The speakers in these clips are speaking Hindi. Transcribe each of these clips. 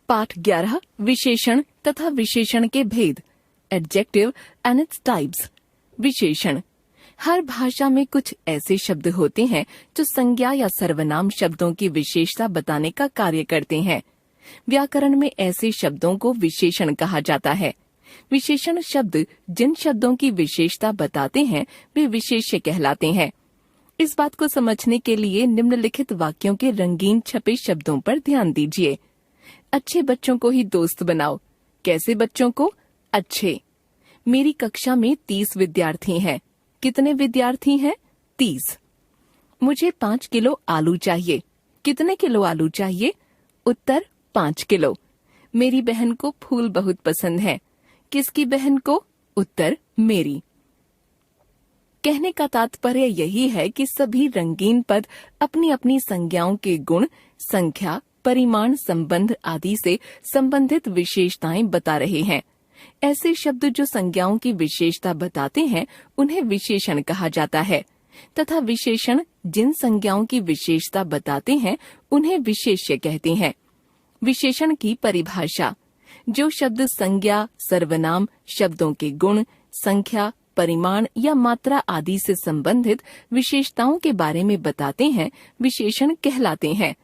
पाठ 11 विशेषण तथा विशेषण के भेद, एडजेक्टिव एंड इट्स टाइप्स। विशेषण। हर भाषा में कुछ ऐसे शब्द होते हैं जो संज्ञा या सर्वनाम शब्दों की विशेषता बताने का कार्य करते हैं। व्याकरण में ऐसे शब्दों को विशेषण कहा जाता है। विशेषण शब्द जिन शब्दों की विशेषता बताते हैं वे विशेष्य कहलाते हैं। इस बात को समझने के लिए निम्नलिखित वाक्यों के रंगीन छपे शब्दों पर ध्यान दीजिए। अच्छे बच्चों को ही दोस्त बनाओ। कैसे बच्चों को? अच्छे। मेरी कक्षा में 30 विद्यार्थी हैं। कितने विद्यार्थी हैं? 30। मुझे 5 किलो आलू चाहिए। कितने किलो आलू चाहिए? उत्तर 5 किलो। मेरी बहन को फूल बहुत पसंद है। किसकी बहन को? उत्तर मेरी। कहने का तात्पर्य यही है कि सभी रंगीन पद अपनी अपनी संज्ञाओं के गुण, संख्या, परिमाण, संबंध आदि से संबंधित विशेषताएं बता रहे हैं। ऐसे शब्द जो संज्ञाओं की विशेषता बताते हैं उन्हें विशेषण कहा जाता है तथा विशेषण जिन संज्ञाओं की विशेषता बताते हैं उन्हें विशेष्य कहते हैं। विशेषण की परिभाषा। जो शब्द संज्ञा, सर्वनाम, शब्दों के गुण, संख्या, परिमाण या मात्रा आदि से संबंधित विशेषताओं के बारे में बताते हैं विशेषण कहलाते हैं।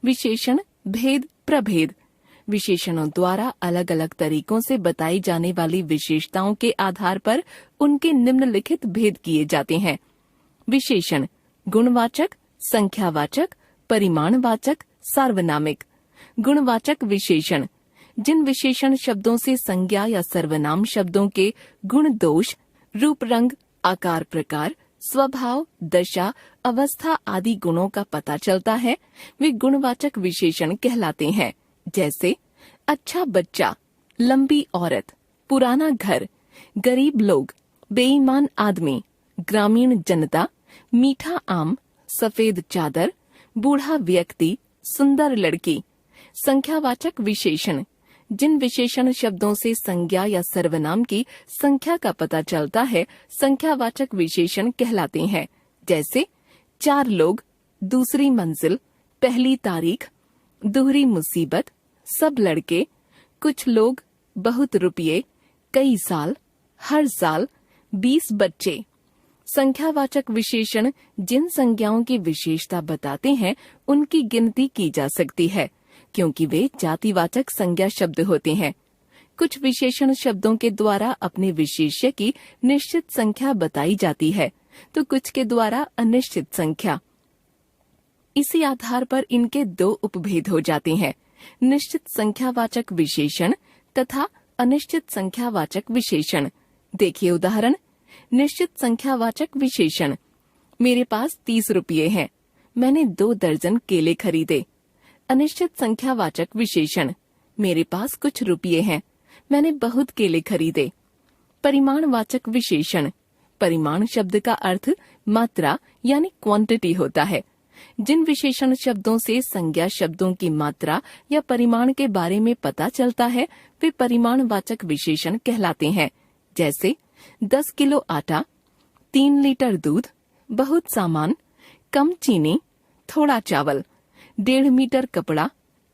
विशेषण भेद, प्रभेद। विशेषणों द्वारा अलग अलग तरीकों से बताई जाने वाली विशेषताओं के आधार पर उनके निम्नलिखित भेद किए जाते हैं। विशेषण गुणवाचक, संख्यावाचक, परिमाणवाचक, सार्वनामिक। गुणवाचक विशेषण जिन विशेषण शब्दों से संज्ञा या सर्वनाम शब्दों के गुण, दोष, रूप, रंग, आकार, प्रकार, स्वभाव, दशा, अवस्था आदि गुणों का पता चलता है वे गुणवाचक विशेषण कहलाते हैं। जैसे अच्छा बच्चा, लंबी औरत, पुराना घर, गरीब लोग, बेईमान आदमी, ग्रामीण जनता, मीठा आम, सफेद चादर, बूढ़ा व्यक्ति, सुंदर लड़की। संख्यावाचक विशेषण जिन विशेषण शब्दों से संज्ञा या सर्वनाम की संख्या का पता चलता है संख्यावाचक विशेषण कहलाते हैं। जैसे 4 लोग, दूसरी मंजिल, पहली तारीख, दोहरी मुसीबत, सब लड़के, कुछ लोग, बहुत रुपये, कई साल, हर साल, 20 बच्चे। संख्यावाचक विशेषण जिन संज्ञाओं की विशेषता बताते हैं उनकी गिनती की जा सकती है क्योंकि वे जातिवाचक संज्ञा शब्द होते हैं। कुछ विशेषण शब्दों के द्वारा अपने विशेष्य की निश्चित संख्या बताई जाती है तो कुछ के द्वारा अनिश्चित संख्या। इसी आधार पर इनके 2 उपभेद हो जाते हैं, निश्चित संख्यावाचक विशेषण तथा अनिश्चित संख्यावाचक विशेषण। देखिए उदाहरण। निश्चित संख्यावाचक विशेषण मेरे पास 30 रुपये हैं। मैंने 2 दर्जन केले खरीदे। अनिश्चित संख्यावाचक विशेषण मेरे पास कुछ रुपये हैं। मैंने बहुत केले खरीदे। परिमाणवाचक विशेषण परिमाण शब्द का अर्थ मात्रा यानी क्वांटिटी होता है। जिन विशेषण शब्दों से संज्ञा शब्दों की मात्रा या परिमाण के बारे में पता चलता है वे परिमाणवाचक विशेषण कहलाते हैं। जैसे 10 किलो आटा, 3 लीटर दूध, बहुत सामान, कम चीनी, थोड़ा चावल, 1.5 मीटर कपड़ा,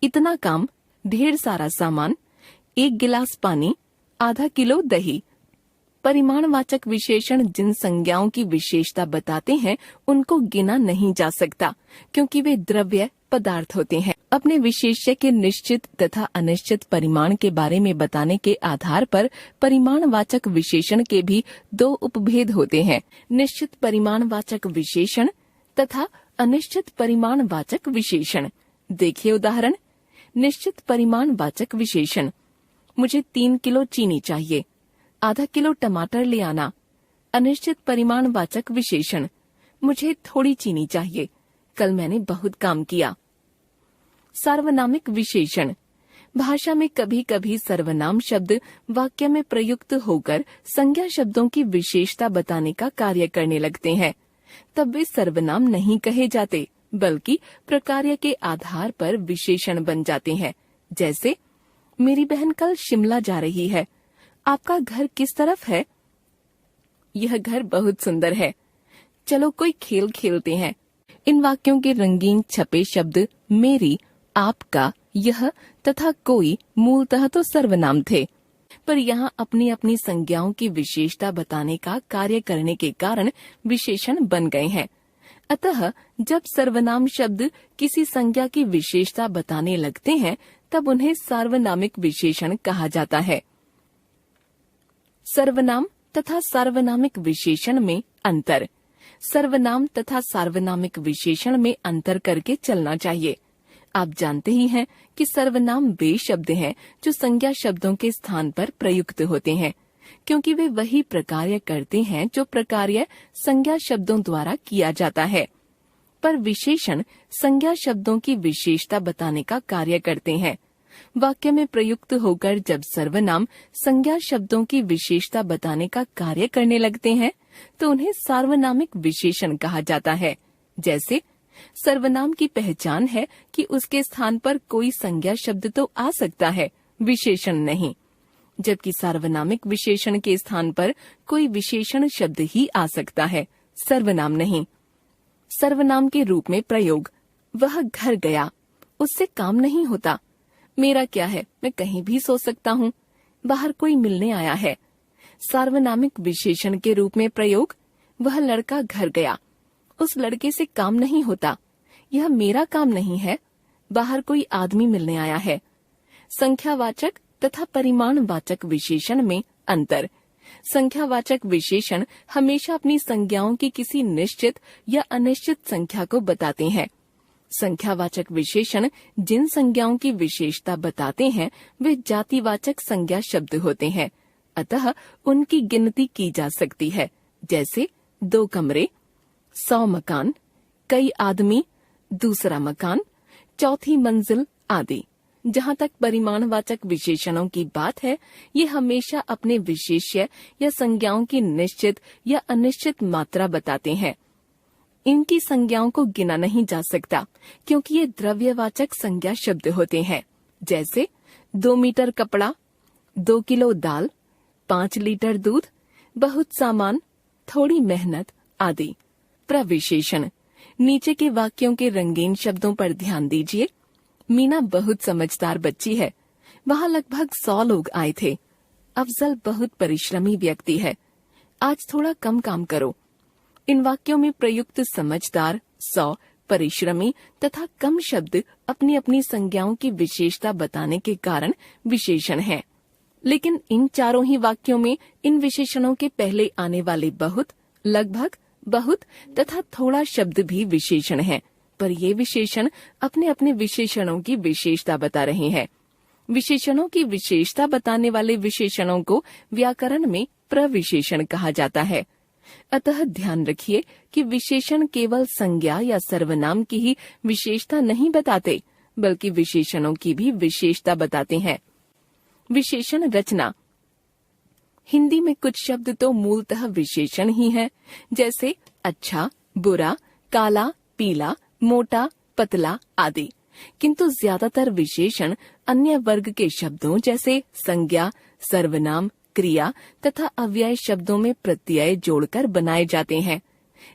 इतना काम, ढेर सारा सामान, 1 गिलास पानी, आधा किलो दही। परिमाणवाचक विशेषण जिन संज्ञाओं की विशेषता बताते हैं उनको गिना नहीं जा सकता क्योंकि वे द्रव्य पदार्थ होते हैं। अपने विशेष्य के निश्चित तथा अनिश्चित परिमाण के बारे में बताने के आधार पर परिमाणवाचक विशेषण के भी 2 उपभेद होते हैं, निश्चित परिमाणवाचक विशेषण तथा अनिश्चित परिमाणवाचक विशेषण। देखिए उदाहरण। निश्चित परिमाणवाचक विशेषण मुझे 3 किलो चीनी चाहिए। आधा किलो टमाटर ले आना। अनिश्चित परिमाणवाचक विशेषण मुझे थोड़ी चीनी चाहिए। कल मैंने बहुत काम किया। सार्वनामिक विशेषण भाषा में कभी कभी सर्वनाम शब्द वाक्य में प्रयुक्त होकर संज्ञा शब्दों की विशेषता बताने का कार्य करने लगते हैं। तब वे सर्वनाम नहीं कहे जाते बल्कि प्रकार्य के आधार पर विशेषण बन जाते हैं। जैसे मेरी बहन कल शिमला जा रही है। आपका घर किस तरफ है? यह घर बहुत सुंदर है। चलो कोई खेल खेलते हैं। इन वाक्यों के रंगीन छपे शब्द मेरी, आपका यह तथा कोई मूलतः तो सर्वनाम थे, पर यहाँ अपनी अपनी संज्ञाओं की विशेषता बताने का कार्य करने के कारण विशेषण बन गए हैं। अतः जब सर्वनाम शब्द किसी संज्ञा की विशेषता बताने लगते हैं तब उन्हें सार्वनामिक विशेषण कहा जाता है। सर्वनाम तथा सार्वनामिक विशेषण में अंतर। सर्वनाम तथा सार्वनामिक विशेषण में अंतर करके चलना चाहिए। आप जानते ही हैं कि सर्वनाम वे शब्द हैं जो संज्ञा शब्दों के स्थान पर प्रयुक्त होते हैं, क्योंकि वे वही प्रकार्य करते हैं जो प्रकार्य संज्ञा शब्दों द्वारा किया जाता है। पर विशेषण संज्ञा शब्दों की विशेषता बताने का कार्य करते हैं। वाक्य में प्रयुक्त होकर जब सर्वनाम संज्ञा शब्दों की विशेषता बताने का कार्य करने लगते हैं तो उन्हें सार्वनामिक विशेषण कहा जाता है। जैसे सर्वनाम की पहचान है कि उसके स्थान पर कोई संज्ञा शब्द तो आ सकता है, विशेषण नहीं, जबकि सार्वनामिक विशेषण के स्थान पर कोई विशेषण शब्द ही आ सकता है, सर्वनाम नहीं। सर्वनाम के रूप में प्रयोग। वह घर गया, उससे काम नहीं होता। मेरा क्या है, मैं कहीं भी सो सकता हूँ। बाहर कोई मिलने आया है। सार्वनामिक विशेषण के रूप में प्रयोग। वह लड़का घर गया, उस लड़के से काम नहीं होता। यह मेरा काम नहीं है, बाहर कोई आदमी मिलने आया है। संख्यावाचक तथा परिमाणवाचक विशेषण में अंतर। संख्यावाचक विशेषण हमेशा अपनी संज्ञाओं की किसी निश्चित या अनिश्चित संख्या को बताते हैं। संख्यावाचक विशेषण जिन संज्ञाओं की विशेषता बताते हैं वे जातिवाचक संज्ञा शब्द होते हैं, अतः उनकी गिनती की जा सकती है। जैसे 2 कमरे, 100 मकान, कई आदमी, दूसरा मकान, चौथी मंजिल आदि। जहाँ तक परिमाणवाचक विशेषणों की बात है, ये हमेशा अपने विशेष्य या संज्ञाओं की निश्चित या अनिश्चित मात्रा बताते हैं। इनकी संज्ञाओं को गिना नहीं जा सकता क्योंकि ये द्रव्यवाचक संज्ञा शब्द होते हैं। जैसे 2 मीटर कपड़ा, 2 किलो दाल, 5 लीटर दूध, बहुत सामान, थोड़ी मेहनत आदि। प्रविशेषण। नीचे के वाक्यों के रंगीन शब्दों पर ध्यान दीजिए। मीना बहुत समझदार बच्ची है। वहाँ लगभग 100 लोग आए थे। अफजल बहुत परिश्रमी व्यक्ति है। आज थोड़ा कम काम करो। इन वाक्यों में प्रयुक्त समझदार, 100, परिश्रमी तथा कम शब्द अपनी अपनी संज्ञाओं की विशेषता बताने के कारण विशेषण हैं। लेकिन इन चारों ही वाक्यों में इन विशेषणों के पहले आने वाले बहुत, लगभग, बहुत तथा थोड़ा शब्द भी विशेषण हैं, पर ये विशेषण अपने अपने विशेषणों की विशेषता बता रहे हैं। विशेषणों की विशेषता बताने वाले विशेषणों को व्याकरण में प्रविशेषण कहा जाता है। अतः ध्यान रखिए कि विशेषण केवल संज्ञा या सर्वनाम की ही विशेषता नहीं बताते, बल्कि विशेषणों की भी विशेषता बताते हैं। विशेषण रचना। हिंदी में कुछ शब्द तो मूलतः विशेषण ही हैं, जैसे अच्छा, बुरा, काला, पीला, मोटा, पतला आदि। किंतु ज्यादातर विशेषण अन्य वर्ग के शब्दों जैसे संज्ञा, सर्वनाम, क्रिया तथा अव्यय शब्दों में प्रत्यय जोड़कर बनाए जाते हैं।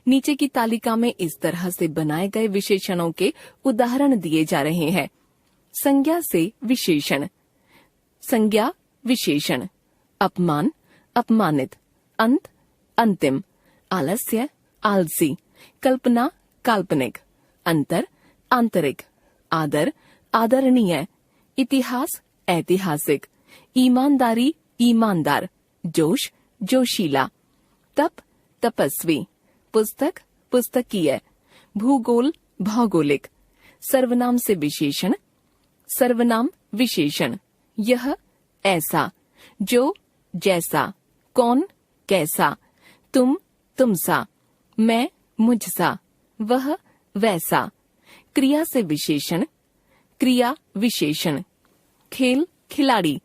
नीचे की तालिका में इस तरह से बनाए गए विशेषणों के उदाहरण दिए जा रहे हैं। संज्ञा से विशेषण। संज्ञा विशेषण। अपमान, अपमानित, अंत, अंतिम, आलस्य, आलसी, कल्पना, काल्पनिक, अंतर, आंतरिक, आदर, आदरणीय, इतिहास, ऐतिहासिक, ईमानदारी, ईमानदार, जोश, जोशीला, तप, तपस्वी, पुस्तक, पुस्तकीय, भूगोल, भौगोलिक। सर्वनाम से विशेषण। सर्वनाम विशेषण। यह, ऐसा, जो, जैसा, कौन, कैसा, तुम, तुमसा, मैं, मुझसा, वह, वैसा। क्रिया से विशेषण। क्रिया विशेषण। खेल, खिलाड़ी,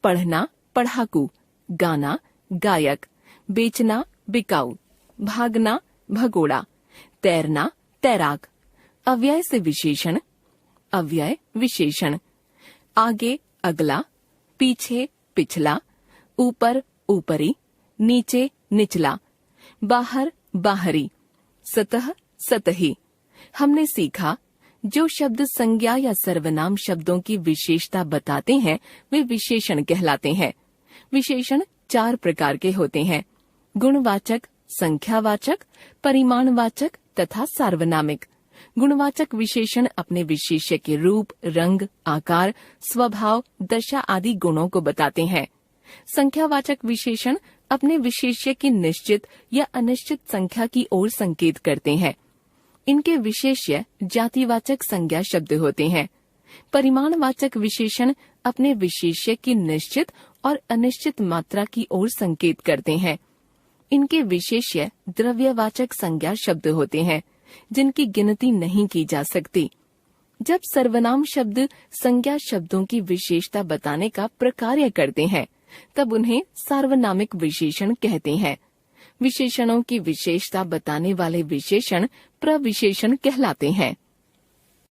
पढ़ना, पढ़ाकू, गाना, गायक, बेचना, बिकाऊ, भागना, भगोड़ा, तैरना, तैराक। अव्यय से विशेषण। अव्यय विशेषण। आगे, अगला, पीछे, पिछला, ऊपर, ऊपरी, नीचे, निचला, बाहर, बाहरी, सतह, सतही। हमने सीखा जो शब्द संज्ञा या सर्वनाम शब्दों की विशेषता बताते हैं वे विशेषण कहलाते हैं। विशेषण 4 प्रकार के होते हैं: गुणवाचक, संख्यावाचक, परिमाणवाचक तथा सार्वनामिक। गुणवाचक विशेषण अपने विशेष्य के रूप, रंग, आकार, स्वभाव, दशा आदि गुणों को बताते हैं। संख्यावाचक विशेषण अपने विशेष्य की निश्चित या अनिश्चित संख्या की ओर संकेत करते हैं। इनके विशेष्य जातिवाचक संज्ञा शब्द होते हैं। परिमाणवाचक विशेषण अपने विशेष्य की निश्चित और अनिश्चित मात्रा की ओर संकेत करते हैं। इनके विशेष्य द्रव्यवाचक संज्ञा शब्द होते हैं, जिनकी गिनती नहीं की जा सकती। जब सर्वनाम शब्द संज्ञा शब्दों की विशेषता बताने का प्रकार्य करते हैं, तब उन्हें सार्वनामिक विशेषण कहते हैं। विशेषणों की विशेषता बताने वाले विशेषण प्रविशेषण कहलाते हैं।